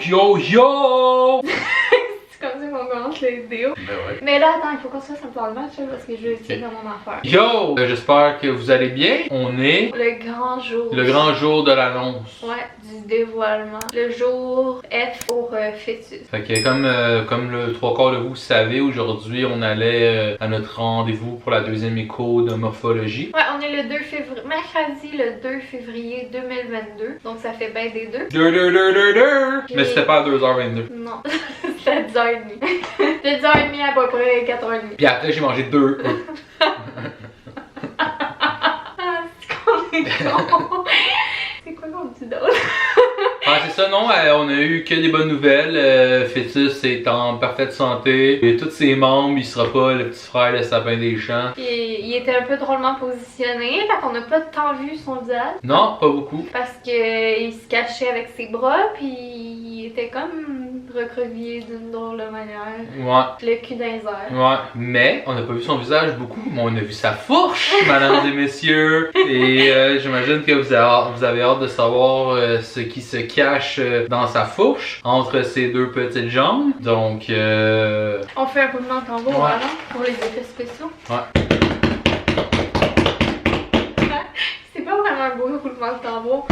yo! C'est comme ça qu'on commence les vidéos. Ben ouais. Mais là, attends, il faut qu'on se fasse un plan de match là, parce que je vais essayer dans mon affaire. Yo! J'espère que vous allez bien. On est Le grand jour. le grand jour de l'annonce. Ouais, du dévoilement. Le jour F pour fœtus. Fait que comme le trois quarts de vous savez, aujourd'hui on allait à notre rendez-vous pour la deuxième écho de morphologie. Ouais, on est le 2 février, mercredi le 2 février 2022. Donc ça fait bien des deux. Mais c'était pas à 2h22. Non, c'était à 10h30. De 10h30 à peu près 4h30. Puis après j'ai mangé 2. Ah, c'est qu'on est con. C'est quoi qu'on dit d'autre? Ah, c'est ça, non, on a eu que des bonnes nouvelles. Fœtus est en parfaite santé. Et tous ses membres, il sera pas le petit frère de Sapin des Champs. Puis il était un peu drôlement positionné, fait qu'on n'a pas tant vu son visage. Non, pas beaucoup. Parce qu'il se cachait avec ses bras, puis il était comme recroquevillé d'une drôle de manière. Ouais. Le cul dans les airs. Ouais, mais on n'a pas vu son visage beaucoup, mais on a vu sa fourche, mesdames et messieurs. Et j'imagine que vous avez hâte de savoir ce qui se cache dans sa fourche, entre ses deux petites jambes. Donc, On fait un roulement de tambour, Ouais. voilà, pour les effets spéciaux. Ouais. C'est pas vraiment un beau roulement de tambour.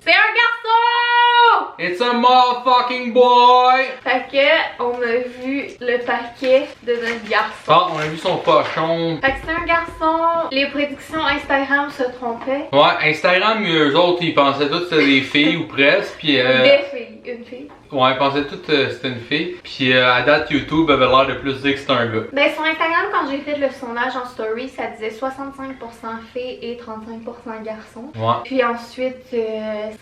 C'est un garçon! It's a motherfucking boy! Fait que, on a vu le paquet de notre garçon. Ah, on a vu son pochon. Fait que c'est un garçon. Les prédictions Instagram se trompaient. Ouais, Instagram, eux autres, ils pensaient tous que c'était des filles ou presque. Puis, Des filles, une fille. ouais, ils pensaient tous que c'était une fille. Puis, à date, YouTube avait l'air de plus dire que c'était un gars. Ben sur Instagram, quand j'ai fait le sondage en story, ça disait 65% filles et 35% garçons. Ouais. Puis ensuite,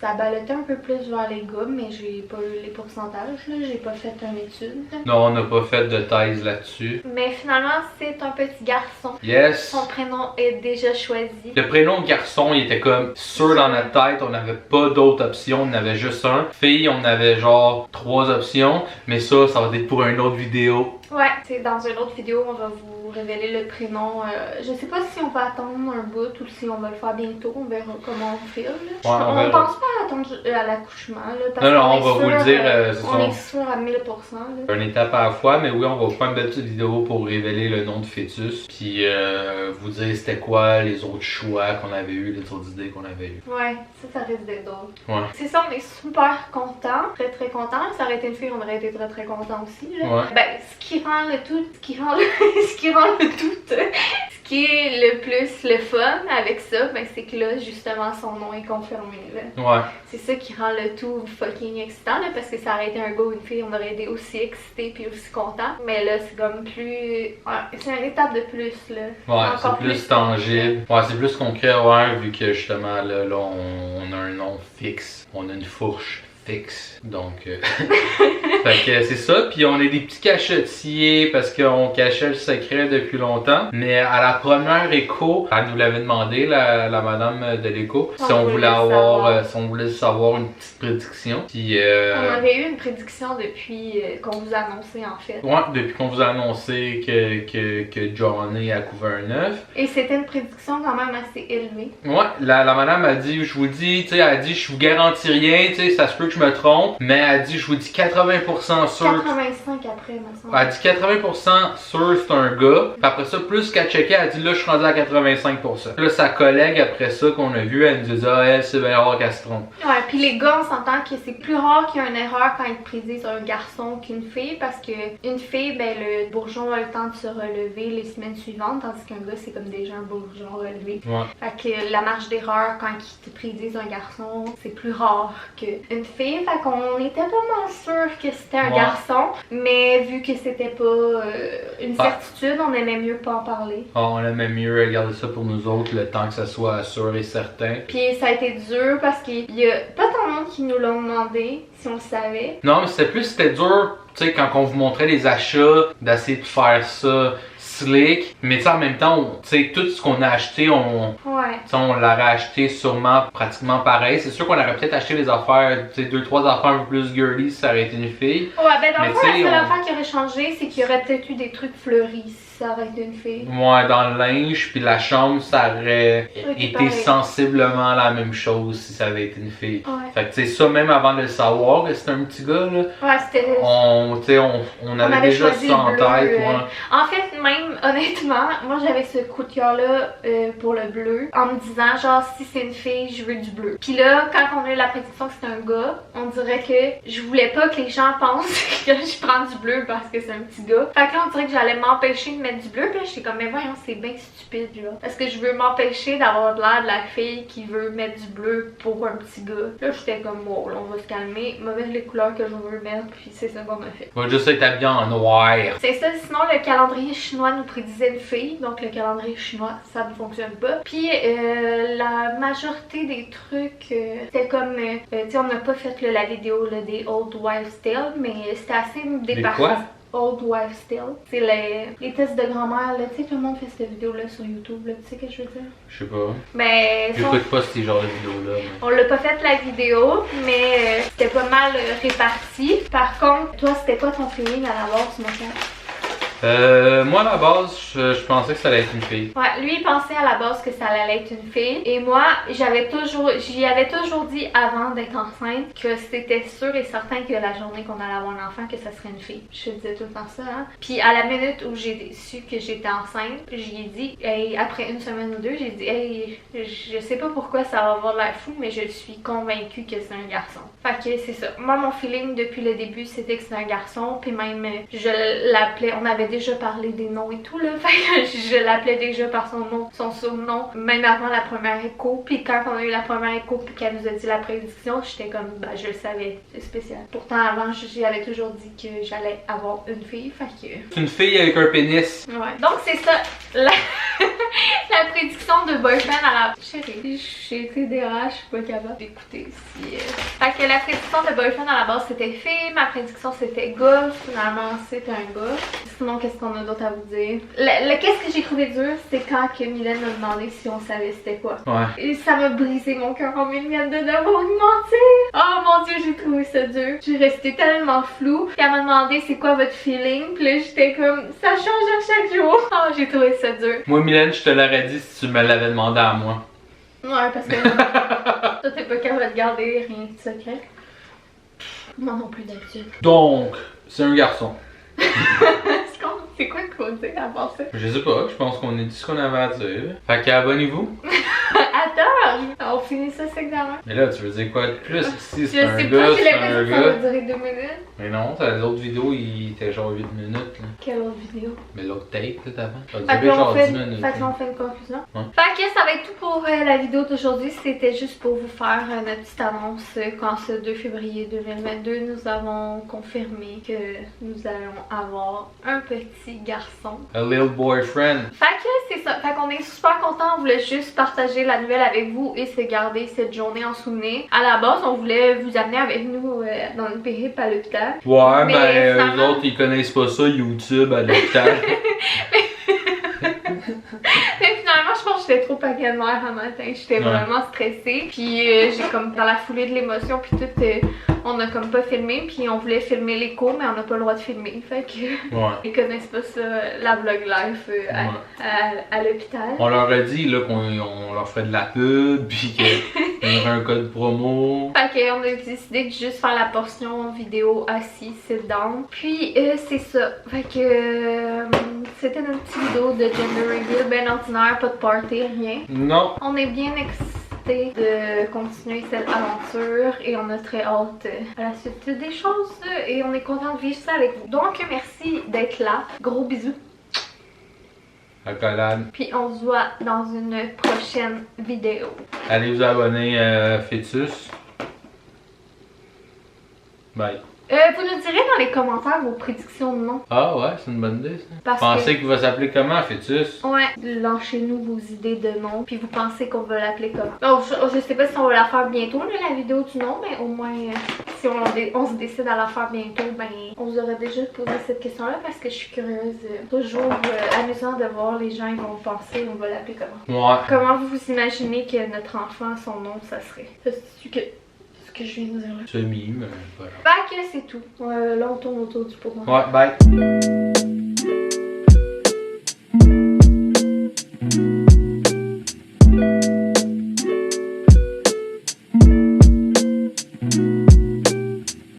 ça ballottait un peu plus vers les gars, mais j'ai pas eu les pourcentages, là. J'ai pas fait une étude. Non, on n'a pas fait de thèse là-dessus. Mais finalement, c'est un petit garçon. Yes! Son prénom est déjà choisi. Le prénom garçon, il était comme sûr dans notre tête, on n'avait pas d'autres options, on en avait juste un. Fille, on avait genre 3 options, mais ça va être pour une autre vidéo. Ouais, c'est dans une autre vidéo, on va vous révéler le prénom. Je sais pas si on va attendre un bout ou si on va le faire bientôt, on verra comment on file. Là. Ouais, on on verra. pense pas attendre à l'accouchement. Non, non, qu'on on est va vous le dire, c'est on ça. est sûr à 1000%. Là. Une étape à la fois, mais oui, on va vous faire une belle petite vidéo pour révéler le nom de fœtus, puis vous dire c'était quoi les autres choix qu'on avait eu, les autres idées qu'on avait eues. Ouais, ça risque d'être drôle. Ouais. C'est ça, on est super contents, très très contents. Si ça aurait été une fille, on aurait été très très contents aussi. Là. Ouais. Ben, ce qui rend le tout, ce qui rend le tout, ce qui est le plus le fun avec ça, ben c'est que là, justement, son nom est confirmé. Là. Ouais. C'est ça qui rend le tout fucking excitant, là, parce que ça aurait été un gars ou une fille, on aurait été aussi excités puis aussi contents. Mais là, c'est comme plus... Ouais, c'est une étape de plus, là. Ouais, c'est Encore plus tangible. Ouais, c'est plus concret, ouais, vu que justement, là on a un nom fixe, on a une fourche fixe, donc... fait que c'est ça, puis on est des petits cachetiers parce qu'on cachait le secret depuis longtemps, mais à la première écho, elle nous l'avait demandé, la madame de l'écho, si on voulait avoir, si on voulait savoir une petite prédiction, puis... On avait eu une prédiction depuis qu'on vous a annoncé, en fait. Ouais, depuis qu'on vous a annoncé que Johnny a couvert un œuf. Et c'était une prédiction quand même assez élevée. Ouais, la madame a dit, je vous dis, tu sais, elle a dit, je vous garantis rien, tu sais, ça se peut que je me trompe, mais elle a dit, je vous dis 80% sûr. 85 après, me semble. Elle a dit 80% sûr c'est un gars. Puis après ça, plus qu'elle checkait, elle a dit là je suis rendu à 85%. Là sa collègue après ça qu'on a vu, elle nous disait ah elle c'est bien rare qu'elle se trompe. Ouais, puis les gars, on s'entend que c'est plus rare qu'il y ait une erreur quand ils prédisent un garçon qu'une fille, parce que une fille, ben le bourgeon a le temps de se relever les semaines suivantes, tandis qu'un gars c'est comme déjà un bourgeon relevé. Ouais. Fait que la marge d'erreur quand ils te prédisent un garçon, c'est plus rare qu'une fille. Fait qu'on était pas mal sûr que c'était un garçon, mais vu que c'était pas une certitude, on aimait mieux pas en parler. Ah, on aimait mieux garder ça pour nous autres le temps que ça soit sûr et certain. Puis ça a été dur parce qu'il y a pas tant de monde qui nous l'ont demandé si on le savait. Non, mais c'était dur, tu sais, quand on vous montrait les achats, d'essayer de faire ça slick, mais tu sais, en même temps, tu sais, tout ce qu'on a acheté, on l'aurait acheté sûrement pratiquement pareil. C'est sûr qu'on aurait peut-être acheté des affaires, tu sais, 2-3 affaires un peu plus girly si ça aurait été une fille. Ouais, ben dans le fond, la seule on... affaire qui aurait changé, c'est qu'il y aurait peut-être eu des trucs fleuris. ça aurait été une fille. Ouais, dans le linge, puis la chambre, ça aurait Ok, été pareil. sensiblement la même chose si ça avait été une fille. Ouais. Fait que, tu sais, ça, même avant de le savoir que c'était un petit gars, là, Ouais, c'était. on avait déjà choisi ça en le bleu, tête, ouais. En fait, même honnêtement, moi j'avais ce coup de cœur-là pour le bleu, en me disant, genre, si c'est une fille, je veux du bleu. Puis là, quand on a eu la prédiction que c'était un gars, on dirait que je voulais pas que les gens pensent que je prends du bleu parce que c'est un petit gars. Fait que là, on dirait que j'allais m'empêcher de mettre du bleu. Puis là, j'étais comme, mais voyons, c'est bien stupide, là. Parce que je veux m'empêcher d'avoir de l'air de la fille qui veut mettre du bleu pour un petit gars. Là, j'étais comme, wow, là, on va se calmer, me mettre les couleurs que je veux mettre, puis c'est ça qu'on a fait. On va juste être habillé en noir. C'est ça, sinon le calendrier chinois nous prédisait une fille, donc le calendrier chinois, ça ne fonctionne pas. Puis la majorité des trucs, c'était comme, tu sais, on n'a pas fait la vidéo là, des Old Wives' Tale, mais c'était assez départi. quoi? Old Wives' Tale. C'est les tests de grand-mère, là, tu sais, tout le monde fait cette vidéo-là sur YouTube, là, tu sais ce que je veux dire? Je sais pas. Mais J'écoute pas ces genres de vidéos-là. Mais... on l'a pas fait la vidéo, mais c'était pas mal réparti. Par contre, toi, c'était quoi ton feeling à la base, mon cher? Moi, à la base, je pensais que ça allait être une fille. Ouais, lui il pensait à la base que ça allait être une fille. Et moi, j'y avais toujours dit avant d'être enceinte que c'était sûr et certain que la journée qu'on allait avoir un enfant, que ça serait une fille. Je disais tout le temps ça, hein. Puis à la minute où j'ai su que j'étais enceinte, j'y ai dit, hey, après une semaine ou deux, j'ai dit, hey, je sais pas pourquoi ça va avoir l'air fou, mais je suis convaincue que c'est un garçon. Fait que c'est ça. Moi, mon feeling depuis le début, c'était que c'était un garçon. Puis même, je l'appelais, on avait déjà parlé des noms et tout, là. Fait que je l'appelais déjà par son nom, son surnom, même avant la première écho. Puis quand on a eu la première écho, puis qu'elle nous a dit la prédiction, j'étais comme, bah, je le savais, c'est spécial. Pourtant, avant, j'avais toujours dit que j'allais avoir une fille. Fait que. C'est une fille avec un pénis. Ouais. Donc, c'est ça. La prédiction de boyfriend à la. Chérie, j'ai été DH, je suis pas capable d'écouter si. Fait que la prédiction de boyfriend à la base c'était fille, ma prédiction c'était gars, finalement c'était un gars. Sinon, qu'est-ce qu'on a d'autre à vous dire? Qu'est-ce que j'ai trouvé dur, c'est quand que Mylène m'a demandé si on savait c'était quoi. Ouais. Et ça m'a brisé mon cœur en millième de devoir lui mentir. Oh mon dieu, j'ai trouvé ça dur. J'ai resté tellement floue. Puis elle m'a demandé c'est quoi votre feeling. Puis là, j'étais comme, ça change à chaque jour. Oh, j'ai trouvé ça dur. Moi, Mylène, je te l'aurais dit si tu me l'avais demandé à moi. Ouais, parce que toi, t'es pas capable de garder rien de secret. Moi non plus d'habitude. Donc, c'est un garçon. C'est quoi qu'il faut dire à part ça? Je sais pas, je pense qu'on a dit ce qu'on avait à dire. Fait qu'abonnez-vous. Attends, on finit ça, cet examen. Mais là, tu veux dire quoi de plus? Si Je c'est un sais gars, pas, j'ai c'est un l'impression que ça va gars. durer 2 minutes. Mais non, les autres vidéos, ils étaient genre 8 minutes. Là. Quelle autre vidéo? Mais l'autre tape, peut-être avant. Ça Fait que durait là, genre on fait, 10 minutes. fait que là, on fait une conclusion. Ouais. Fait que ça va être tout pour la vidéo d'aujourd'hui. C'était juste pour vous faire notre petite annonce qu'en ce 2 février 2022, nous avons confirmé que nous allons avoir un petit garçon. A little boyfriend. Fait que c'est ça. Fait qu'on est super contents. On voulait juste partager la nouvelle avec vous et se garder cette journée en souvenir. À la base, on voulait vous amener avec nous dans le périple à l'hôpital. Ouais, Mais ben finalement- eux autres, ils connaissent pas ça, YouTube à l'hôpital. Mais finalement, je pense que j'étais trop paquet de mer un matin. J'étais vraiment stressée. Puis j'ai comme dans la foulée de l'émotion, puis tout, on a comme pas filmé. Puis on voulait filmer l'écho, mais on n'a pas le droit de filmer. Fait que Ouais. ils connaissent pas ça, la vlog life à l'hôpital. On leur a dit là qu'on leur ferait de la pub, puis qu'il y aurait un code promo. Fait qu'on a décidé de juste faire la portion vidéo assis, sit down. Puis c'est ça. Fait que c'était notre petite vidéo de gender reveal, ben ordinaire, pas de party, rien. Non. On est bien excités de continuer cette aventure et on a très hâte à la suite des choses et on est content de vivre ça avec vous. Donc merci d'être là. Gros bisous. Accolade. Puis on se voit dans une prochaine vidéo. Allez vous abonner à Fœtus. Bye. Vous nous direz dans les commentaires vos prédictions de nom. Ah ouais, c'est une bonne idée ça. Parce Pensez qu'il va s'appeler comment, Fœtus? Ouais, lâchez-nous vos idées de nom, puis vous pensez qu'on va l'appeler comme. Donc, je sais pas si on va la faire bientôt, là, la vidéo du nom, mais au moins, si on se décide à la faire bientôt, ben, on vous aurait déjà posé cette question-là parce que je suis curieuse. Toujours amusant de voir les gens, ils vont penser, on va l'appeler comment. Ouais. Comment vous vous imaginez que notre enfant, son nom, ça serait? C'est ce que je viens de dire là. Semi, mais voilà. Fait que c'est tout. Là, on tourne autour du pot. Ouais, bye.